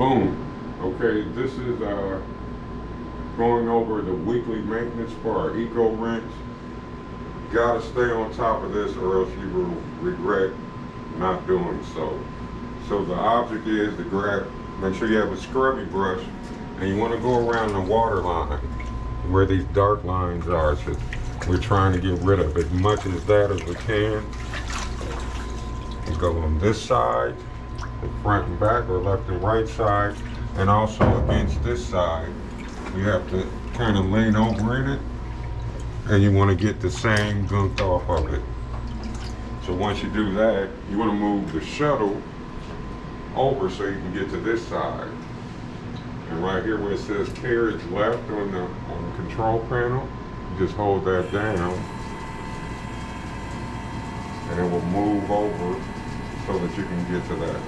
Boom. Okay, this is going over the weekly maintenance for our EcoRinse. Gotta stay on top of this or else you will regret not doing so. So the object is to grab, make sure you have a scrubby brush, and you want to go around the water line where these dark lines are. So we're trying to get rid of as much of that as we can. And go on this side, the front and back, or left and right side, and also against this side. You have to kind of lean over in it, and you want to get the same gunk off of it. So once you do that, you want to move the shuttle over so you can get to this side. And right here where it says carriage left on the control panel, you just hold that down, and it will move over so that you can get to that,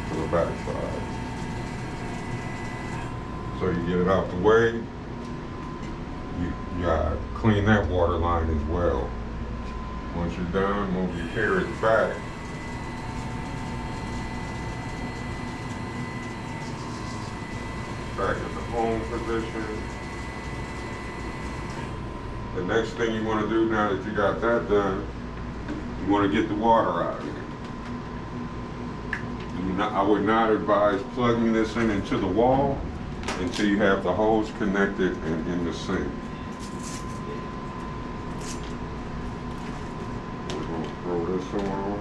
to the back side. So you get it out the way, you clean that water line as well. Once you're done, move your carriage back. Back in the home position. The next thing you want to do now that you got that done, you want to get the water out of it. I would not advise plugging this into the wall until you have the hose connected and in the sink. We're going to throw this on.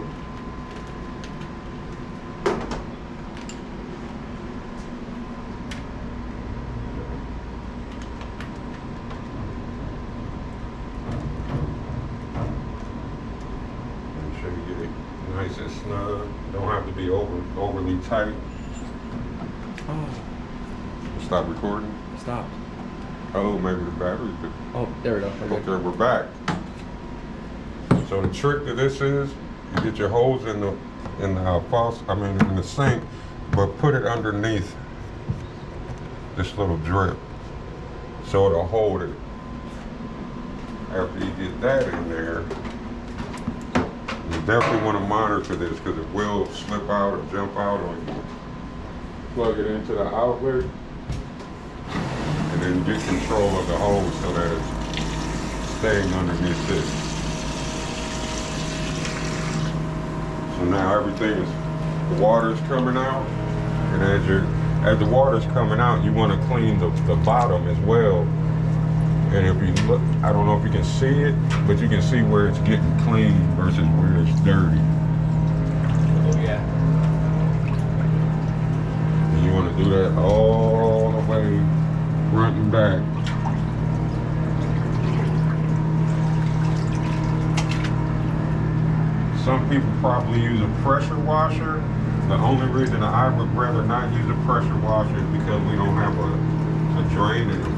Make sure you get it nice and snug. Don't have to be overly tight. Oh. Stop recording. Stopped. Oh, maybe the battery's good. Oh, there we go. Okay, we're back. So the trick to this is you get your hose in the faucet, in the sink, but put it underneath this little drip so it'll hold it. After you get that in there, you definitely want to monitor this because it will slip out or jump out on you. Plug it into the outlet, and then get control of the hose so that it's staying underneath this. So now everything is, the water's coming out, and as the water's coming out, you want to clean the bottom as well. And if you look, I don't know if you can see it, but you can see where it's getting clean versus where it's dirty. Oh yeah. And you want to do that all the way front and back. Some people probably use a pressure washer. The only reason I would rather not use a pressure washer is because we don't have a drain in the